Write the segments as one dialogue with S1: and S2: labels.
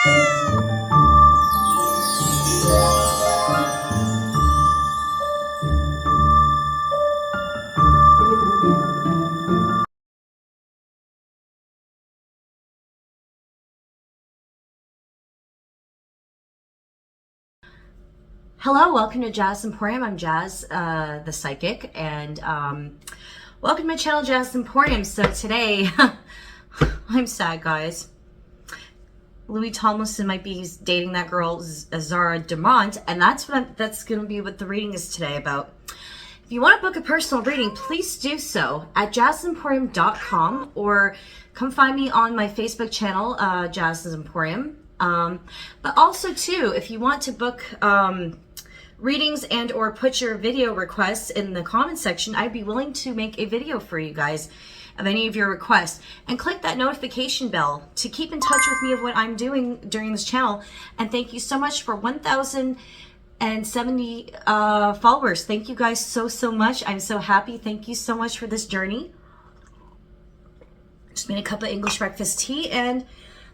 S1: Hello, welcome to Jazz Emporium. I'm Jazz, the psychic, and welcome to my channel, Jazz Emporium. So today, I'm sad, guys. Louis Tomlinson might be dating that girl, ZARA MCDERMOTT, and that's going to be what the reading is today about. If you want to book a personal reading, please do so at jazzemporium.com, or come find me on my Facebook channel, Jazz Emporium. But also too, if you want to book readings and or put your video requests in the comment section, I'd be willing to make a video for you guys of any of your requests, and click that notification bell to keep in touch with me of what I'm doing during this channel. And thank you so much for 1,070 followers. Thank you guys so much. I'm so happy. Thank you so much for this journey. Just made a cup of English breakfast tea, and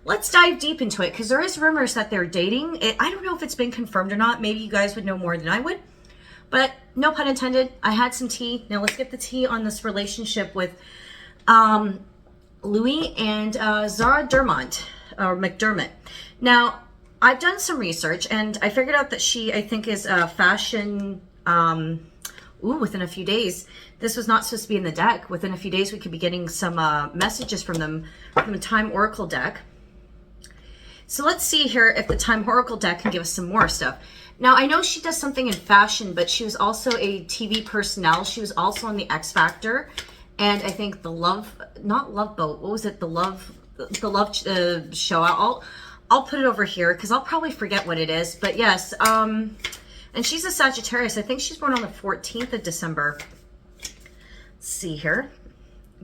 S1: let's dive deep into it, because there is rumors that they're dating. I don't know if it's been confirmed or not. Maybe you guys would know more than I would, but no pun intended. I had some tea. Now let's get the tea on this relationship with Louis and ZARA MCDERMOTT. Now, I've done some research, and I figured out that she, I think, is a fashion, within a few days. This was not supposed to be in the deck. Within a few days, we could be getting some messages from them from the Time Oracle deck. So let's see here if the Time Oracle deck can give us some more stuff. Now, I know she does something in fashion, but she was also a TV personnel. She was also on the X Factor, and I think the not Love Boat. What was it? The Love show. I'll put it over here because I'll probably forget what it is. But yes, and she's a Sagittarius. I think she's born on the 14th of December. Let's see here.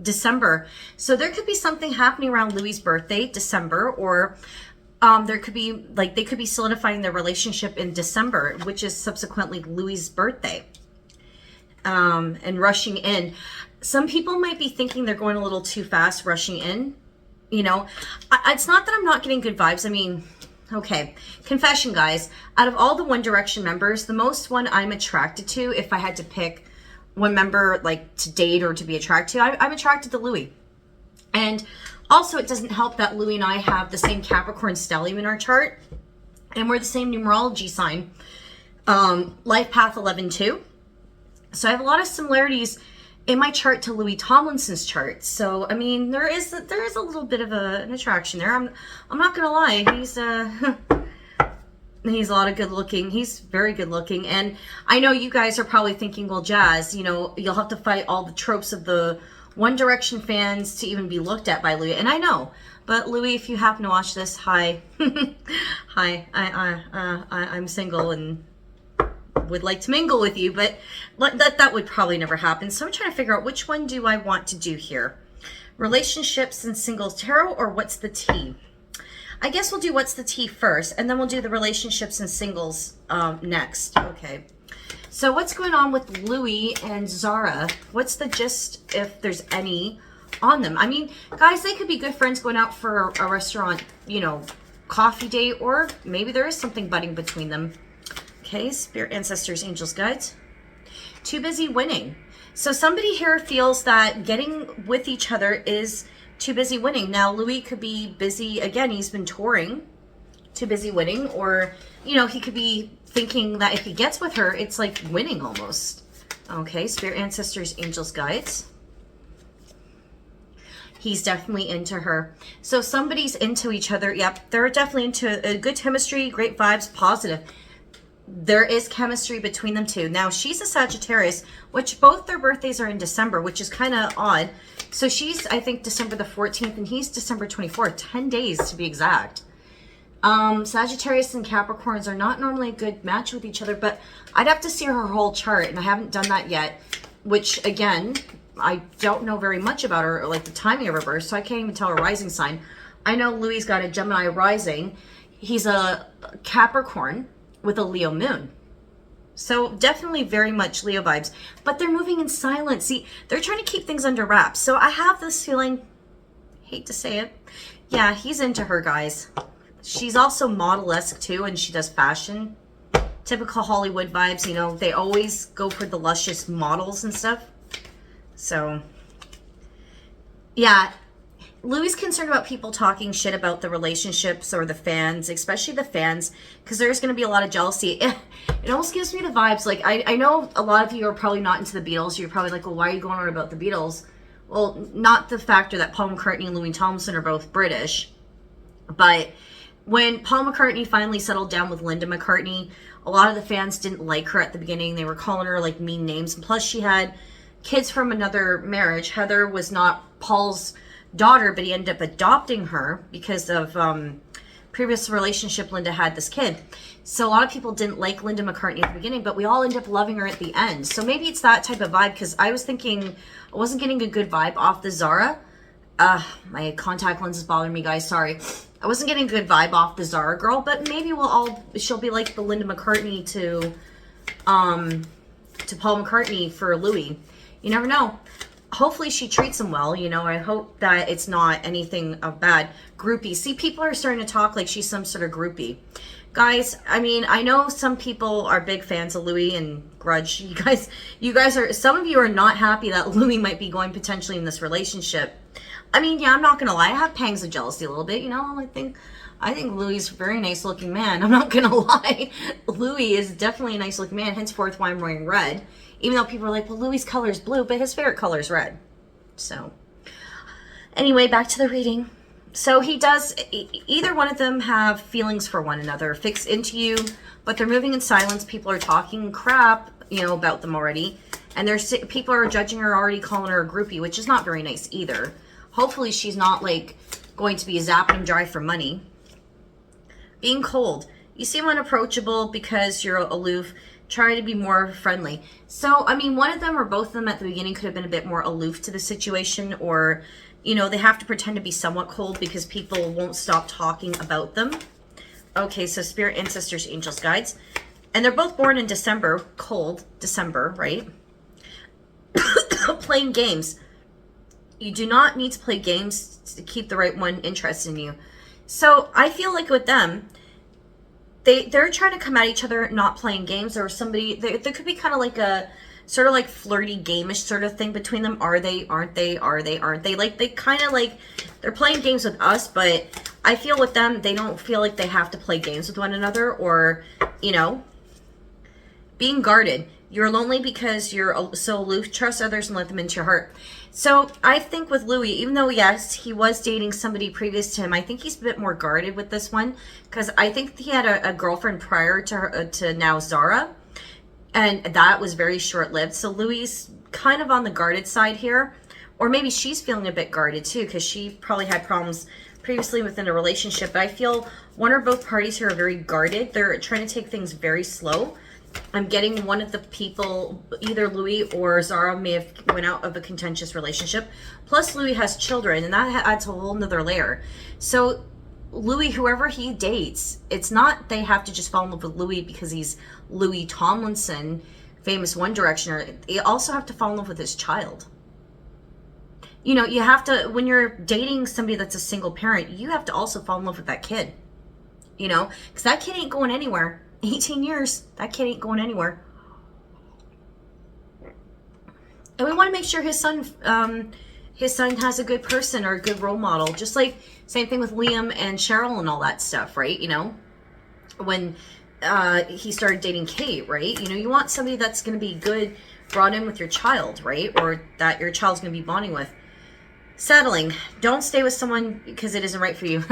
S1: December. So there could be something happening around Louis' birthday, December, or there could be, like, they could be solidifying their relationship in December, which is subsequently Louis' birthday, and rushing in. Some people might be thinking they're going a little too fast, rushing in. You know, it's not that I'm not getting good vibes. I mean, okay, confession, guys. Out of all the One Direction members, the most one I'm attracted to, if I had to pick one member, like, to date or to be attracted to, I'm attracted to Louis. And also, it doesn't help that Louis and I have the same Capricorn stellium in our chart, and we're the same numerology sign, life path 11 too. So I have a lot of similarities in my chart to Louis Tomlinson's chart. So I mean, there is a little bit of an attraction there. I'm not gonna lie. He's a lot of good looking. He's very good looking, and I know you guys are probably thinking, well, Jazz, you know, you'll have to fight all the tropes of the One Direction fans to even be looked at by Louis. And I know, but Louis, if you happen to watch this, hi. Hi, I'm single and would like to mingle with you, but that would probably never happen. So I'm trying to figure out, which one do I want to do here? Relationships and singles tarot, or what's the tea? I guess we'll do what's the tea first, and then we'll do the relationships and singles next. Okay. So what's going on with Louis and ZARA? What's the gist, if there's any, on them? I mean, guys, they could be good friends going out for a restaurant, you know, coffee date, or maybe there is something budding between them. Okay, Spirit, Ancestors, Angels, Guides. Too busy winning. So somebody here feels that getting with each other is too busy winning. Now, Louis could be busy, again, he's been touring, too busy winning, or, you know, he could be thinking that if he gets with her, it's like winning almost. Okay, Spirit, Ancestors, Angels, Guides. He's definitely into her. So somebody's into each other. Yep, they're definitely into a good chemistry, great vibes, positive. There is chemistry between them two. Now, she's a Sagittarius, which both their birthdays are in December, which is kind of odd. So she's, I think, December the 14th, and he's December 24th, 10 days to be exact. Sagittarius and Capricorns are not normally a good match with each other, but I'd have to see her whole chart, and I haven't done that yet, which, again, I don't know very much about her, or like the timing of her birth, so I can't even tell her rising sign. I know Louis got a Gemini rising. He's a Capricorn with a Leo moon. So definitely very much Leo vibes, but they're moving in silence. See, they're trying to keep things under wraps. So I have this feeling, hate to say it, yeah, he's into her, guys. She's also model-esque too, and she does fashion. Typical Hollywood vibes, you know, they always go for the luscious models and stuff. So, yeah, Louis concerned about people talking shit about the relationships or the fans, especially the fans, because there's going to be a lot of jealousy. It almost gives me the vibes, like, I know a lot of you are probably not into the Beatles. You're probably like, well, why are you going on about the Beatles? Well, not the factor that Paul McCartney and Louis Tomlinson are both British, but when Paul McCartney finally settled down with Linda McCartney, a lot of the fans didn't like her at the beginning. They were calling her like mean names. And plus she had kids from another marriage. Heather was not Paul's daughter, but he ended up adopting her because of previous relationship Linda had this kid. So a lot of people didn't like Linda McCartney at the beginning, but we all ended up loving her at the end. So maybe it's that type of vibe, because I was thinking I wasn't getting a good vibe off the ZARA. My contact lens is bothering me, guys. Sorry. I wasn't getting a good vibe off the ZARA girl, but maybe she'll be like the Linda McCartney to Paul McCartney for Louis. You never know. Hopefully she treats him well, you know. I hope that it's not anything of bad. Groupie. See, people are starting to talk like she's some sort of groupie. Guys, I mean, I know some people are big fans of Louis and grudge. You guys are, some of you are not happy that Louis might be going potentially in this relationship. I mean, yeah, I'm not gonna lie. I have pangs of jealousy a little bit, you know. I think Louis is a very nice looking man. I'm not gonna lie. Louis is definitely a nice looking man, henceforth why I'm wearing red. Even though people are like, well, Louis' color is blue, but his favorite color is red. So, anyway, back to the reading. So he does, either one of them have feelings for one another, fixed into you, but they're moving in silence. People are talking crap, you know, about them already. And people are judging her, already calling her a groupie, which is not very nice either. Hopefully she's not like going to be zapping him dry for money. Being cold. You seem unapproachable because you're aloof. Try to be more friendly. So, I mean, one of them or both of them at the beginning could have been a bit more aloof to the situation, or, you know, they have to pretend to be somewhat cold because people won't stop talking about them. Okay, so spirit, ancestors, angels, guides. And they're both born in December, cold December, right? Playing games. You do not need to play games to keep the right one interested in you. So I feel like with them, they're trying to come at each other, not playing games, or somebody, there could be kind of like a sort of like flirty gameish sort of thing between them. Are they, aren't they, are they, aren't they? Like, they kind of like, they're playing games with us, but I feel with them, they don't feel like they have to play games with one another, or, you know, being guarded. You're lonely because you're so aloof. Trust others and let them into your heart. So I think with Louis, even though, yes, he was dating somebody previous to him, I think he's a bit more guarded with this one, because I think he had a girlfriend prior to her, to now ZARA, and that was very short-lived. So Louis is kind of on the guarded side here, or maybe she's feeling a bit guarded too, because she probably had problems previously within a relationship. But I feel one or both parties here are very guarded. They're trying to take things very slow. I'm getting one of the people, either Louis or ZARA, may have went out of a contentious relationship. Plus Louis has children, and that adds a whole nother layer. So Louis, whoever he dates, it's not they have to just fall in love with Louis because he's Louis Tomlinson, famous One Directioner. They also have to fall in love with his child. You know, you have to, when you're dating somebody that's a single parent, you have to also fall in love with that kid. You know, because that kid ain't going anywhere. 18 years, that kid ain't going anywhere. And we want to make sure his son has a good person or a good role model. Just like, same thing with Liam and Cheryl and all that stuff, right? You know, when he started dating Kate, right? You know, you want somebody that's going to be good, brought in with your child, right? Or that your child's going to be bonding with. Settling. Don't stay with someone because it isn't right for you.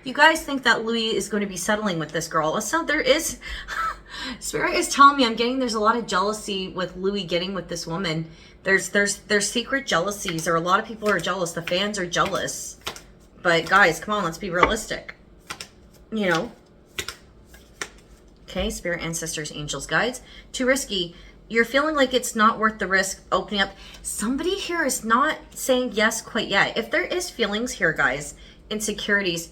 S1: You guys think that Louis is going to be settling with this girl. So there is, Spirit is telling me there's a lot of jealousy with Louis getting with this woman. There's secret jealousies, or a lot of people are jealous. The fans are jealous. But guys, come on, let's be realistic. You know. Okay, Spirit, ancestors, angels, guides. Too risky. You're feeling like it's not worth the risk opening up. Somebody here is not saying yes quite yet. If there is feelings here, guys, insecurities.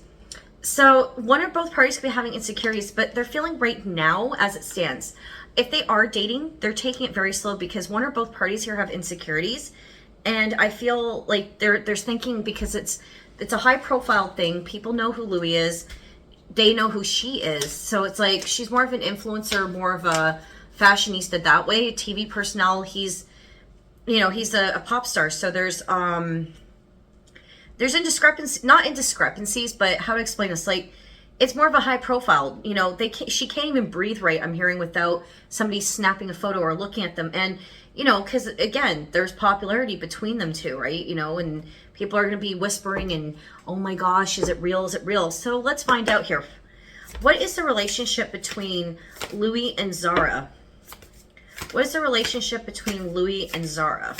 S1: So one or both parties could be having insecurities, but they're feeling right now as it stands. If they are dating, they're taking it very slow because one or both parties here have insecurities. And I feel like there's thinking, because it's a high profile thing. People know who Louis is. they know who she is. So it's like she's more of an influencer, more of a fashionista that way, TV personnel. He's, you know, he's a pop star. So there's indiscrepancies, not indiscrepancies, but how to explain this? Like, it's more of a high profile, you know, she can't even breathe right, I'm hearing, without somebody snapping a photo or looking at them. And, you know, because again, there's popularity between them two, right? You know, and people are going to be whispering and, oh my gosh, is it real? Is it real? So let's find out here. What is the relationship between Louis and Zara? What is the relationship between Louis and Zara?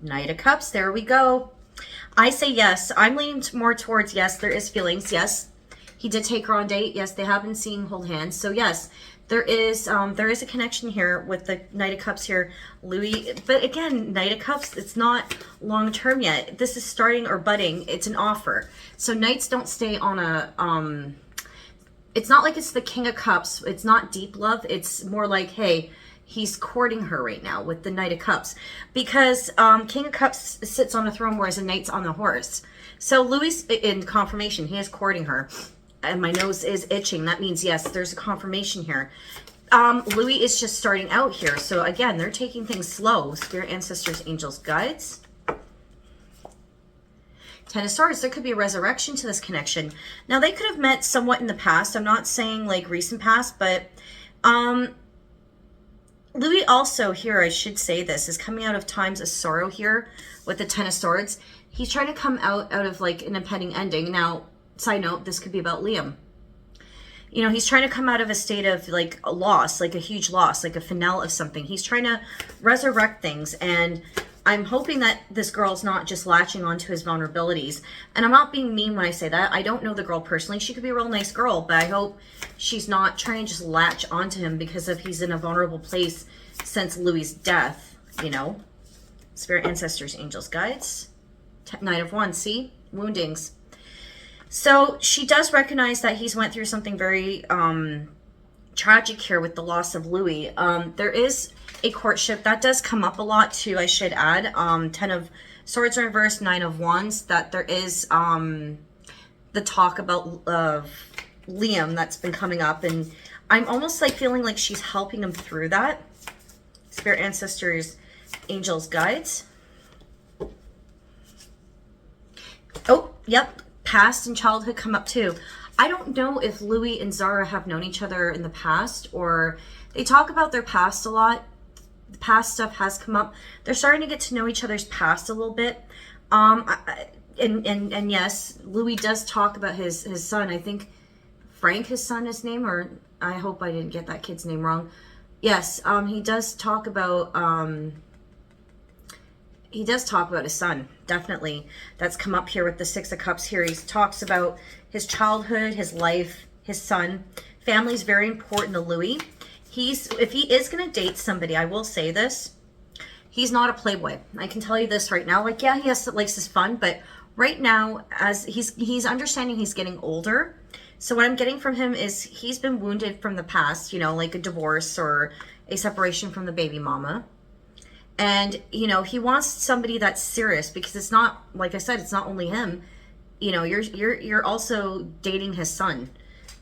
S1: Knight of Cups, there we go. I say yes. I'm leaning more towards yes, there is feelings. Yes, he did take her on a date. Yes, they have been seeing hold hands. So yes, there is a connection here with the Knight of Cups here, Louis. But again, Knight of Cups, it's not long term yet. This is starting or budding. It's an offer. So Knights don't stay on a it's not like it's the King of Cups. It's not deep love. It's more like, hey, he's courting her right now with the Knight of Cups, because King of Cups sits on a throne, whereas a Knight's on the horse. So Louis, in confirmation, he is courting her, and my nose is itching. That means yes, there's a confirmation here. Louis is just starting out here, so again, they're taking things slow. Spirit, ancestors, angels, guides. Ten of Swords, there could be a resurrection to this connection. Now, they could have met somewhat in the past. I'm not saying like recent past, but Louis also here, I should say this, is coming out of times of sorrow here with the Ten of Swords. He's trying to come out of like an impending ending. Now, side note, this could be about Liam. You know, he's trying to come out of a state of like a loss, like a huge loss, like a finale of something. He's trying to resurrect things, and I'm hoping that this girl's not just latching onto his vulnerabilities. And I'm not being mean when I say that. I don't know the girl personally. She could be a real nice girl, but I hope she's not trying to just latch onto him because of he's in a vulnerable place since Louis' death, you know. Spirit, ancestors, angels, guides. Knight of Wands, see? Woundings. So she does recognize that he's went through something very tragic here with the loss of Louis. There is a courtship that does come up a lot too, I should add. Ten of Swords in reverse, Nine of Wands, that there is the talk about Liam that's been coming up, and I'm almost like feeling like she's helping him through that. Spirit, ancestors, angels, guides. Oh, yep, past and childhood come up too. I don't know if Louis and Zara have known each other in the past, or they talk about their past a lot. The past stuff has come up. They're starting to get to know each other's past a little bit. And yes, Louis does talk about his son. I think Frank, his son, his name, or I hope I didn't get that kid's name wrong. Yes, he does talk about his son, definitely. That's come up here with the Six of Cups here. He talks about his childhood, his life, his son. Family's very important to Louis. If he is going to date somebody, I will say this, he's not a playboy. I can tell you this right now. Like, yeah, he likes his fun, but right now, as he's understanding he's getting older. So what I'm getting from him is he's been wounded from the past, you know, like a divorce or a separation from the baby mama. And, you know, he wants somebody that's serious, because it's not, like I said, it's not only him. You know, you're also dating his son.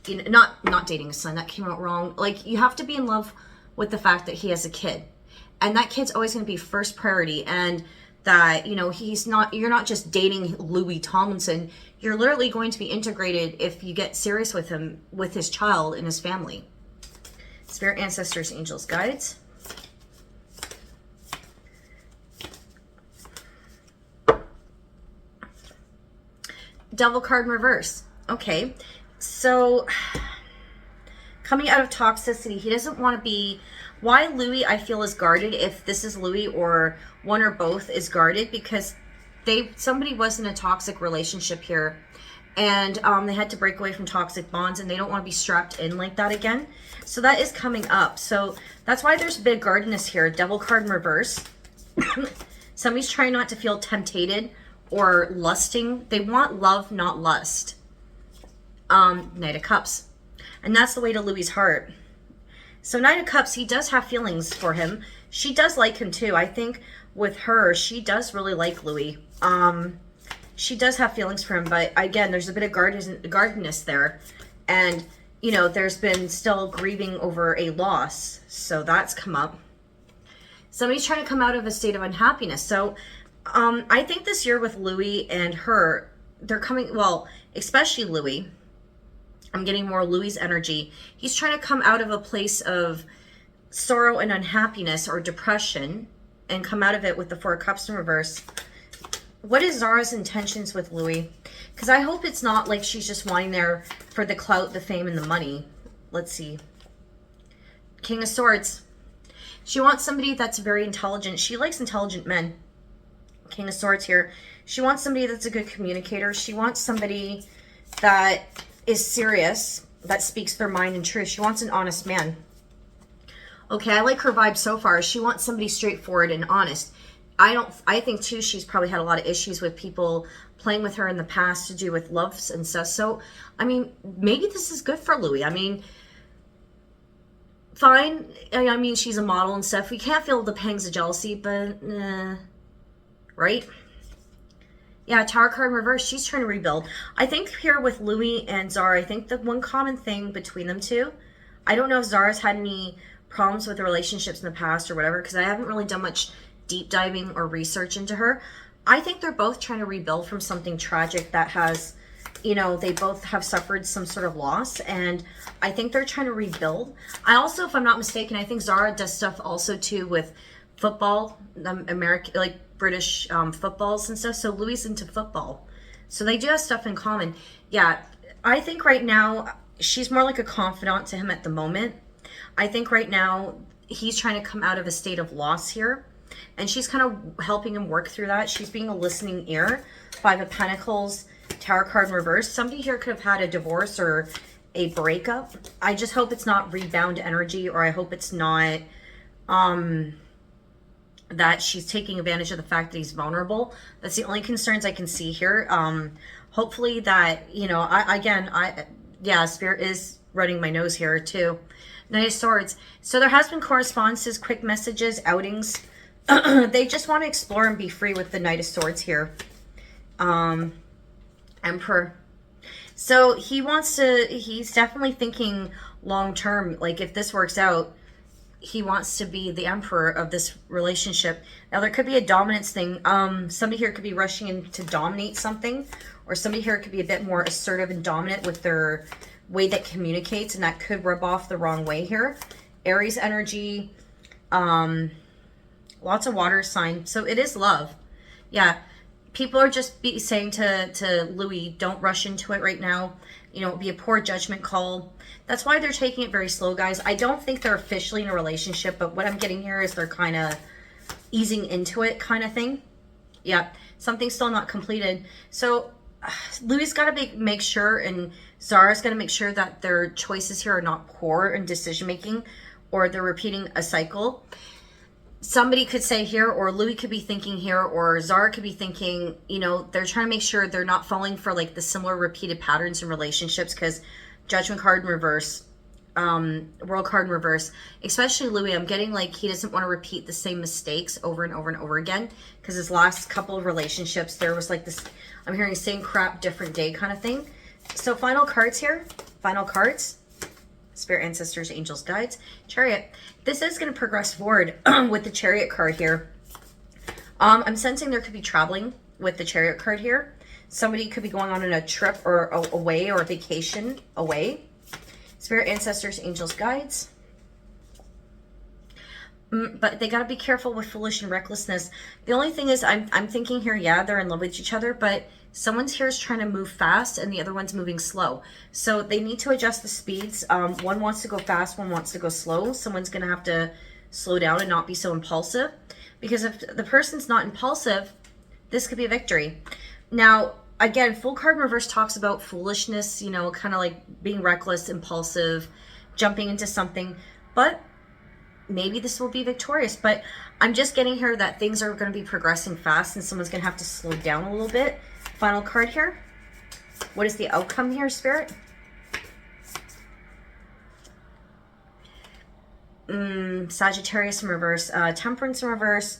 S1: You know, not dating his son, that came out wrong. Like, you have to be in love with the fact that he has a kid. And that kid's always going to be first priority. And that, you know, you're not just dating Louis Tomlinson. You're literally going to be integrated if you get serious with him, with his child and his family. Spirit, ancestors, angels, guides. Devil card in reverse. Okay. So, coming out of toxicity, he doesn't want to be... Why Louis, I feel, is guarded, if this is Louis or one or both is guarded, because somebody was in a toxic relationship here, and they had to break away from toxic bonds, and they don't want to be strapped in like that again. So that is coming up. So that's why there's big guardedness here. Devil card in reverse. Somebody's trying not to feel tempted or lusting. They want love, not lust. Knight of Cups. And that's the way to Louis' heart. So Knight of Cups, he does have feelings for him. She does like him too. I think with her, she does really like Louis. she does have feelings for him, but again, there's a bit of guardedness there. And, you know, there's been still grieving over a loss. So that's come up. Somebody's trying to come out of a state of unhappiness. So I think this year with Louis and her, they're coming, well, especially Louis. I'm getting more Louis's energy. He's trying to come out of a place of sorrow and unhappiness or depression and come out of it with the Four of Cups in reverse. What is Zara's intentions with Louis? Because I hope it's not like she's just wanting there for the clout, the fame, and the money. Let's see. King of Swords. She wants somebody that's very intelligent. She likes intelligent men. King of Swords here. She wants somebody that's a good communicator. She wants somebody that is serious, that speaks their mind and truth. She wants an honest man. Okay, I like her vibe so far. She wants somebody straightforward and honest. I think too she's probably had a lot of issues with people playing with her in the past to do with loves and stuff. So, I mean, maybe this is good for Louis. I mean, fine. I mean, she's a model and stuff. We can't feel the pangs of jealousy, but, right? Yeah, Tower card in reverse. She's trying to rebuild. I think here with Louis and Zara, I think the one common thing between them two, I don't know if Zara's had any problems with the relationships in the past or whatever, because I haven't really done much deep diving or research into her. I think they're both trying to rebuild from something tragic that has, you know, they both have suffered some sort of loss, and I think they're trying to rebuild. I also, if I'm not mistaken, I think Zara does stuff also too with football, American, like British footballs and stuff. So Louis into football. So they do have stuff in common. Yeah, I think right now she's more like a confidant to him at the moment. I think right now he's trying to come out of a state of loss here. And she's kind of helping him work through that. She's being a listening ear. Five of Pentacles, Tower card in reverse. Somebody here could have had a divorce or a breakup. I just hope it's not rebound energy, or I hope it's not that she's taking advantage of the fact that he's vulnerable. That's the only concerns I can see here. Hopefully that, you know, yeah, Spirit is running my nose here too. Knight of Swords. So there has been correspondences, quick messages, outings. They just want to explore and be free with the Knight of Swords here. Emperor. So he's definitely thinking long term. Like if this works out, he wants to be the emperor of this relationship. Now there could be a dominance thing. Somebody here could be rushing in to dominate something, or somebody here could be a bit more assertive and dominant with their way that communicates, and that could rub off the wrong way here. Aries energy, lots of water sign. So it is love. Yeah. People are just saying to Louis, don't rush into it right now. You know, it would be a poor judgment call. That's why they're taking it very slow, guys. I don't think they're officially in a relationship, but what I'm getting here is they're kind of easing into it kind of thing. Yeah, something's still not completed. So Louis got to make sure, and Zara's got to make sure that their choices here are not poor in decision making, or they're repeating a cycle. Somebody could say here, or Louis could be thinking here, or Zara could be thinking, you know, they're trying to make sure they're not falling for like the similar repeated patterns in relationships, because Judgment card in reverse, World card in reverse, especially Louis, I'm getting like he doesn't want to repeat the same mistakes over and over and over again, because his last couple of relationships, there was like this, I'm hearing same crap, different day kind of thing. So final cards here, final cards. Spirit, ancestors, angels, guides, Chariot. This is going to progress forward with the Chariot card here. I'm sensing there could be traveling with the Chariot card here. Somebody could be going on a trip or away, or a vacation away. Spirit, ancestors, angels, guides. But they got to be careful with foolish and recklessness. The only thing is I'm thinking here, yeah, they're in love with each other, but someone's here is trying to move fast and the other one's moving slow. So they need to adjust the speeds. One wants to go fast, one wants to go slow. Someone's going to have to slow down and not be so impulsive. Because if the person's not impulsive, this could be a victory. Now, again, full card in reverse talks about foolishness, you know, kind of like being reckless, impulsive, jumping into something. But maybe this will be victorious. But I'm just getting here that things are going to be progressing fast and someone's going to have to slow down a little bit. Final card here. What is the outcome here, Spirit? Sagittarius in reverse, Temperance in reverse,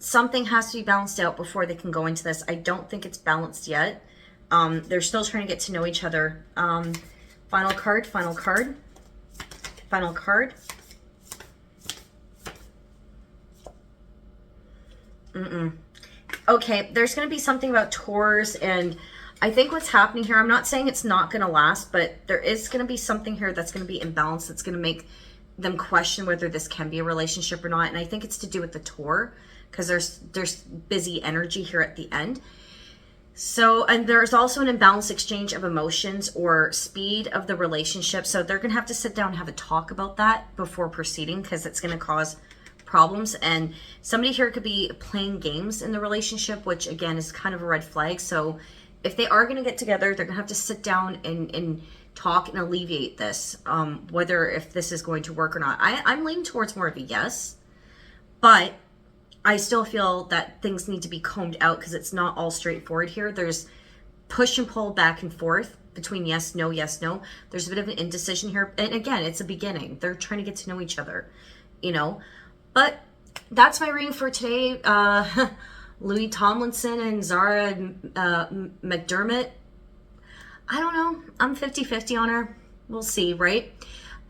S1: something has to be balanced out before they can go into this. I don't think it's balanced yet. They're still trying to get to know each other. Final card, final card, final card. Okay, there's going to be something about tours, and I think what's happening here, I'm not saying it's not going to last, but there is going to be something here that's going to be imbalanced, that's going to make them question whether this can be a relationship or not. And I think it's to do with the tour, because there's busy energy here at the end. So, and there's also an imbalanced exchange of emotions or speed of the relationship. So they're going to have to sit down and have a talk about that before proceeding, because it's going to cause problems. And somebody here could be playing games in the relationship, which again is kind of a red flag. So if they are going to get together, they're going to have to sit down and talk and alleviate this, whether if this is going to work or not. I'm leaning towards more of a yes, but I still feel that things need to be combed out, because it's not all straightforward here. There's push and pull back and forth between yes, no, yes, no. There's a bit of an indecision here. And again, it's a beginning. They're trying to get to know each other, you know. But that's my reading for today. Louc Tomlinson and ZARA MCDERMOTT. I don't know. I'm 50-50 on her. We'll see, right?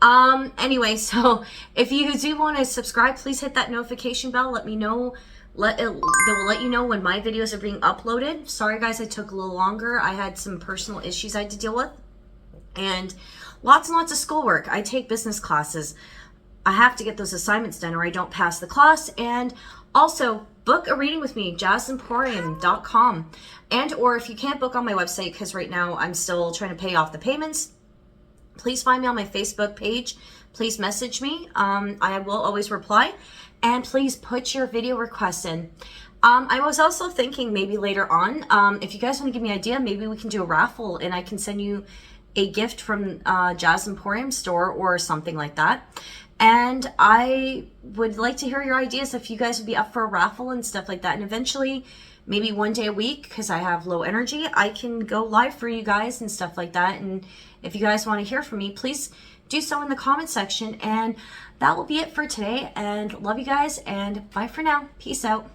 S1: Anyway, so if you do want to subscribe, please hit that notification bell. Let me know. They will let you know when my videos are being uploaded. Sorry guys, I took a little longer. I had some personal issues I had to deal with. And lots of schoolwork. I take business classes. I have to get those assignments done or I don't pass the class. And also book a reading with me, jazzemporium.com. And or if you can't book on my website, because right now I'm still trying to pay off the payments, please find me on my Facebook page. Please message me. I will always reply. And please put your video requests in. I was also thinking maybe later on, if you guys want to give me an idea, maybe we can do a raffle and I can send you a gift from Jazz Emporium store or something like that. And I would like to hear your ideas if you guys would be up for a raffle and stuff like that. And eventually, maybe one day a week, because I have low energy, I can go live for you guys and stuff like that. And if you guys want to hear from me, please do so in the comment section. And that will be it for today. And love you guys, and bye for now. Peace out.